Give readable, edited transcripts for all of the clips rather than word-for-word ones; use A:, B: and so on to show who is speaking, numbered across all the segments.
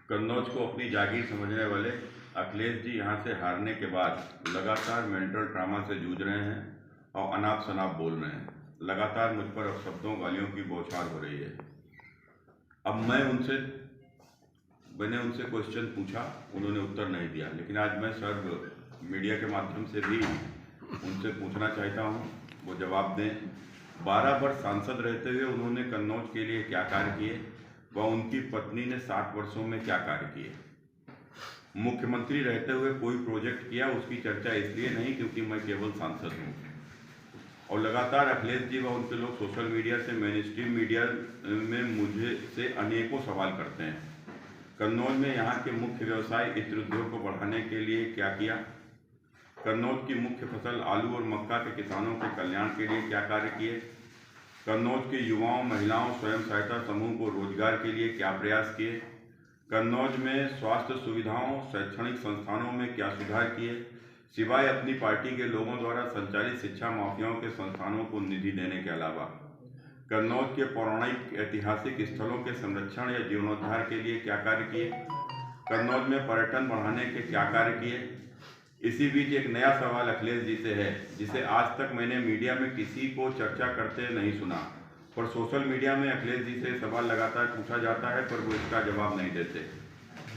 A: कन्नौज को अपनी जागीर समझने वाले अखिलेश जी यहां से हारने के बाद लगातार मेंटल ट्रामा से जूझ रहे हैं और अनाप शनाप बोल रहे हैं। लगातार मुझ पर अपशब्दों गालियों की बौछार हो रही है। अब मैंने उनसे क्वेश्चन पूछा, उन्होंने उत्तर नहीं दिया, लेकिन आज मैं सर्व मीडिया के माध्यम से भी उनसे पूछना चाहता हूं, वो जवाब दें। 12 वर्ष सांसद रहते हुए उन्होंने कन्नौज के लिए क्या कार्य किए व उनकी पत्नी ने 60 वर्षों में क्या कार्य किए। मुख्यमंत्री रहते हुए कोई प्रोजेक्ट किया, उसकी चर्चा इसलिए नहीं क्योंकि मैं केवल सांसद हूँ। और लगातार अखिलेश जी व उनके लोग सोशल मीडिया से मेन स्ट्रीम मीडिया में मुझे से अनेकों सवाल करते हैं। कन्नौज में यहाँ के मुख्य व्यवसाय इत्र उद्योग को बढ़ाने के लिए क्या किया, कन्नौज की मुख्य फसल आलू और मक्का के किसानों के कल्याण के लिए क्या कार्य किए, कन्नौज के युवाओं, महिलाओं, स्वयं सहायता समूह को रोजगार के लिए क्या प्रयास किए, कन्नौज में स्वास्थ्य सुविधाओं, शैक्षणिक संस्थानों में क्या सुधार किए, सिवाय अपनी पार्टी के लोगों द्वारा संचालित शिक्षा माफियाओं के संस्थानों को निधि देने के अलावा। कन्नौज के पौराणिक ऐतिहासिक स्थलों के संरक्षण या जीर्णोद्धार के लिए क्या कार्य किए, कन्नौज में पर्यटन बढ़ाने के क्या कार्य किए। इसी बीच एक नया सवाल अखिलेश जी से है, जिसे आज तक मैंने मीडिया में किसी को चर्चा करते नहीं सुना, पर सोशल मीडिया में अखिलेश जी से सवाल लगातार पूछा जाता है, पर वो इसका जवाब नहीं देते।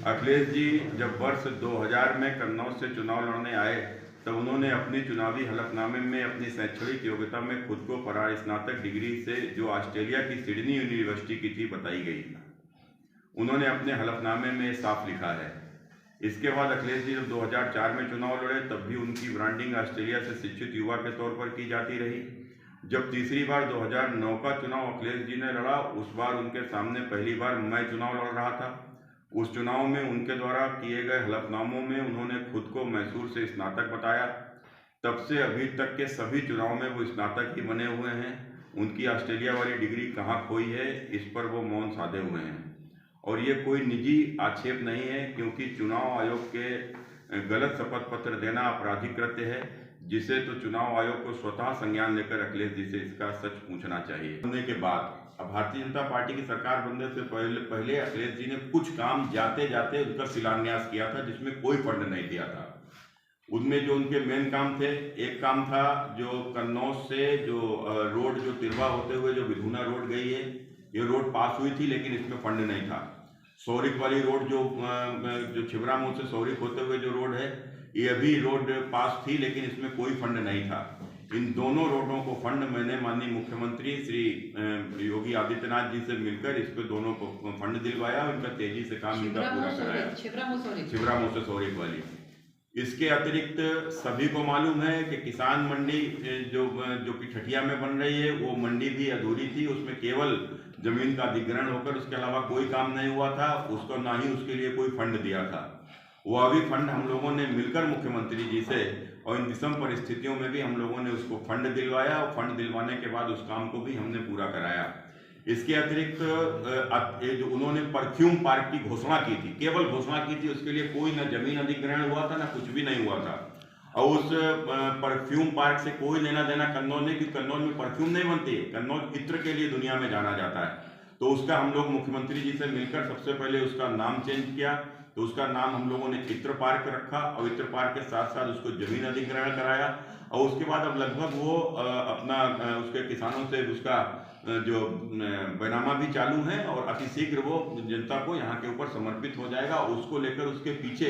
A: अखिलेश जी जब वर्ष 2000 में कन्नौज से चुनाव लड़ने आए, तब उन्होंने अपनी चुनावी हलफनामे में अपनी शैक्षणिक योग्यता में खुद को परास्नातक डिग्री से जो ऑस्ट्रेलिया की सिडनी यूनिवर्सिटी की थी बताई गई। उन्होंने अपने हलफनामे में साफ लिखा है। इसके बाद अखिलेश जी जब 2004 में चुनाव लड़े, तब भी उनकी ब्रांडिंग ऑस्ट्रेलिया से शिक्षित युवा के तौर पर की जाती रही। जब तीसरी बार 2009 का चुनाव अखिलेश जी ने लड़ा, उस बार उनके सामने पहली बार मैं चुनाव लड़ रहा था। उस चुनाव में उनके द्वारा किए गए हलफनामों में उन्होंने खुद को मैसूर से स्नातक बताया। तब से अभी तक के सभी चुनाव में वो स्नातक ही बने हुए हैं। उनकी ऑस्ट्रेलिया वाली डिग्री कहाँ खोई है, इस पर वो मौन साधे हुए हैं। और ये कोई निजी आक्षेप नहीं है, क्योंकि चुनाव आयोग के गलत शपथ पत्र देना आपराधिक कृत्य है, जिसे तो चुनाव आयोग को स्वतः संज्ञान लेकर अखिलेश जी से इसका सच पूछना चाहिए। बनने के बाद अब भारतीय जनता पार्टी की सरकार बनने से पहले अखिलेश जी ने कुछ काम जाते जाते उनका शिलान्यास किया था, जिसमें कोई फंड नहीं दिया था। उनमें जो उनके मेन काम थे, एक काम था जो कन्नौज से जो रोड जो तिरवा होते हुए जो विधुना रोड गई है, ये रोड पास हुई थी, लेकिन इसमें फंड नहीं था। सौरिक वाली रोड जो छिबरामऊ से सौरिक होते हुए जो रोड है, ये भी रोड पास थी, लेकिन इसमें कोई फंड नहीं था। इन दोनों रोडों को फंड मैंने माननीय मुख्यमंत्री श्री योगी आदित्यनाथ जी से मिलकर इस पे दोनों को फंड दिलवाया और इनका तेजी से काम इनका पूरा कराया। छिबरामऊ से सौरिक वाली। इसके अतिरिक्त सभी को मालूम है कि किसान मंडी जो कि ठठिया में बन रही है, वो मंडी भी अधूरी थी। उसमें केवल जमीन का अधिग्रहण होकर उसके अलावा कोई काम नहीं हुआ था। उसको ना ही उसके लिए कोई फंड दिया था। वो अभी फंड हम लोगों ने मिलकर मुख्यमंत्री जी से और इन विषम परिस्थितियों में भी हम लोगों ने उसको फंड दिलवाया और फंड दिलवाने के बाद उस काम को भी हमने पूरा कराया। इसके अतिरिक्त जो उन्होंने परफ्यूम पार्क की घोषणा की थी, केवल घोषणा की थी, उसके लिए कोई न जमीन अधिग्रहण हुआ था, ना कुछ भी नहीं हुआ था। और उस परफ्यूम पार्क से कोई लेना देना कन्नौज नहीं, क्योंकि कन्नौज में परफ्यूम नहीं बनती है। कन्नौज इत्र के लिए दुनिया में जाना जाता है। तो उसका हम लोग मुख्यमंत्री जी से मिलकर सबसे पहले उसका नाम चेंज किया। तो उसका नाम हम लोगों ने इत्र पार्क रखा और इत्र पार्क के साथ साथ उसको जमीन अधिग्रहण कराया। और उसके बाद अब लगभग वो अपना उसके किसानों से उसका जो बैनामा भी चालू है और अतिशीघ्र वो जनता को यहाँ के ऊपर समर्पित हो जाएगा। उसको लेकर उसके पीछे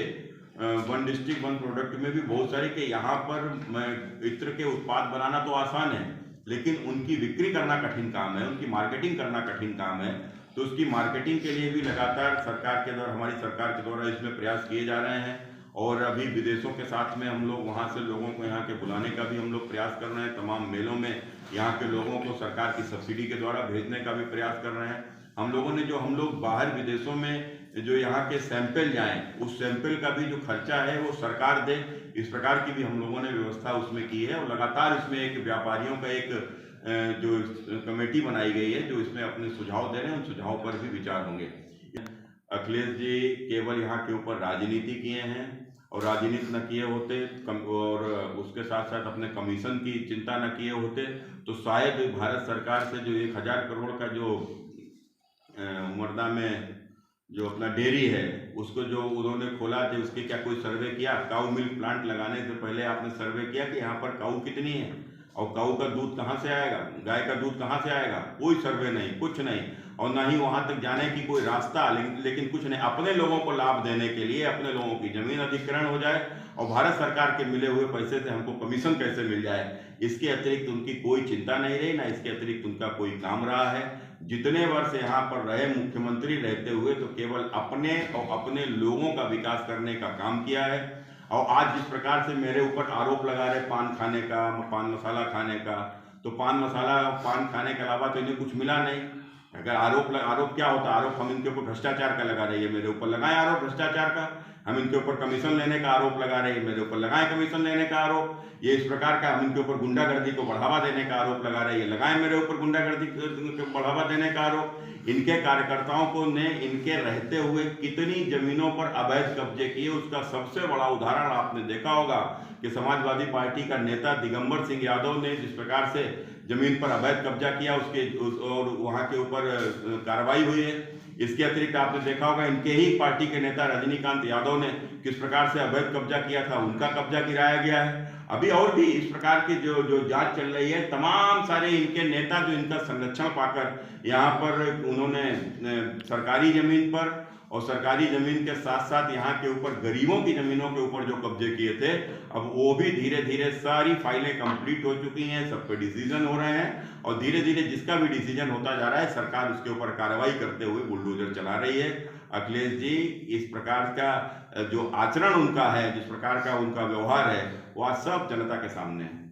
A: वन डिस्ट्रिक्ट वन प्रोडक्ट में भी बहुत सारे कि यहाँ पर इत्र के उत्पाद बनाना तो आसान है, लेकिन उनकी बिक्री करना कठिन काम है, उनकी मार्केटिंग करना कठिन काम है। तो उसकी मार्केटिंग के लिए भी लगातार सरकार के द्वारा, हमारी सरकार के द्वारा इसमें प्रयास किए जा रहे हैं। और अभी विदेशों के साथ में हम लोग वहाँ से लोगों को यहाँ के बुलाने का भी हम लोग प्रयास कर रहे हैं। तमाम मेलों में यहाँ के लोगों को सरकार की सब्सिडी के द्वारा भेजने का भी प्रयास कर रहे हैं। हम लोगों ने जो हम लोग बाहर विदेशों में जो यहाँ के सैंपल जाएं, उस सैंपल का भी जो खर्चा है वो सरकार दे, इस प्रकार की भी हम लोगों ने व्यवस्था उसमें की है। और लगातार इसमें एक व्यापारियों का एक जो कमेटी बनाई गई है जो इसमें अपने सुझाव दे रहे हैं, उन सुझाव पर भी विचार होंगे। अखिलेश जी केवल यहाँ के ऊपर राजनीति किए हैं, और राजनीति न किए होते और उसके साथ साथ अपने कमीशन की चिंता न किए होते, तो शायद भारत सरकार से जो 1000 करोड़ का जो उमरदा में जो अपना डेयरी है उसको जो उन्होंने खोला थे, उसके क्या कोई सर्वे किया? काऊ मिल्क प्लांट लगाने से पहले आपने सर्वे किया कि यहाँ पर काऊ कितनी है और काऊ का दूध कहाँ से आएगा, गाय का दूध कहाँ से आएगा? कोई सर्वे नहीं, कुछ नहीं, और ना ही वहां तक जाने की कोई रास्ता, लेकिन कुछ नहीं। अपने लोगों को लाभ देने के लिए अपने लोगों की जमीन अधिग्रहण हो जाए और भारत सरकार के मिले हुए पैसे से हमको कमीशन कैसे मिल जाए, इसके अतिरिक्त उनकी कोई चिंता नहीं रही, ना इसके अतिरिक्त उनका कोई काम रहा है। जितने वर्ष यहाँ पर रहे मुख्यमंत्री रहते हुए तो केवल अपने और अपने लोगों का विकास करने का काम किया है। और आज जिस प्रकार से मेरे ऊपर आरोप लगा रहे पान खाने का, पान मसाला खाने का, तो पान मसाला पान खाने के अलावा तो इन्हें कुछ मिला नहीं। अगर आरोप क्या होता? आरोप हम इनके ऊपर भ्रष्टाचार का लगा रही है, मेरे ऊपर लगाए आरोप भ्रष्टाचार का। हम इनके ऊपर कमीशन लेने का आरोप लगा रहे हैं, मेरे ऊपर लगाए कमीशन लेने का आरोप। ये इस प्रकार का हम इनके ऊपर गुंडागर्दी को बढ़ावा देने का आरोप लगा रहे हैं, लगाए मेरे ऊपर गुंडागर्दी को बढ़ावा देने का आरोप। इनके कार्यकर्ताओं को ने इनके रहते हुए कितनी जमीनों पर अवैध कब्जे किए, उसका सबसे बड़ा उदाहरण आपने देखा होगा कि समाजवादी पार्टी का नेता दिगंबर सिंह यादव ने जिस प्रकार से जमीन पर अवैध कब्जा किया और वहां के ऊपर कार्रवाई हुई है। इसके अतिरिक्त आपने देखा होगा इनके ही पार्टी के नेता रजनीकांत यादव ने किस प्रकार से अवैध कब्जा किया था, उनका कब्जा गिराया गया है। अभी और भी इस प्रकार की जो जांच चल रही है, तमाम सारे इनके नेता जो इनका संरक्षण पाकर यहाँ पर उन्होंने सरकारी जमीन पर और सरकारी जमीन के साथ साथ यहाँ के ऊपर गरीबों की जमीनों के ऊपर जो कब्जे किए थे, अब वो भी धीरे धीरे सारी फाइलें कंप्लीट हो चुकी हैं, सब पे डिसीजन हो रहे हैं और धीरे धीरे जिसका भी डिसीजन होता जा रहा है सरकार उसके ऊपर कार्रवाई करते हुए बुलडोजर चला रही है। अखिलेश जी, इस प्रकार का जो आचरण उनका है, जिस प्रकार का उनका व्यवहार है, वह सब जनता के सामने है।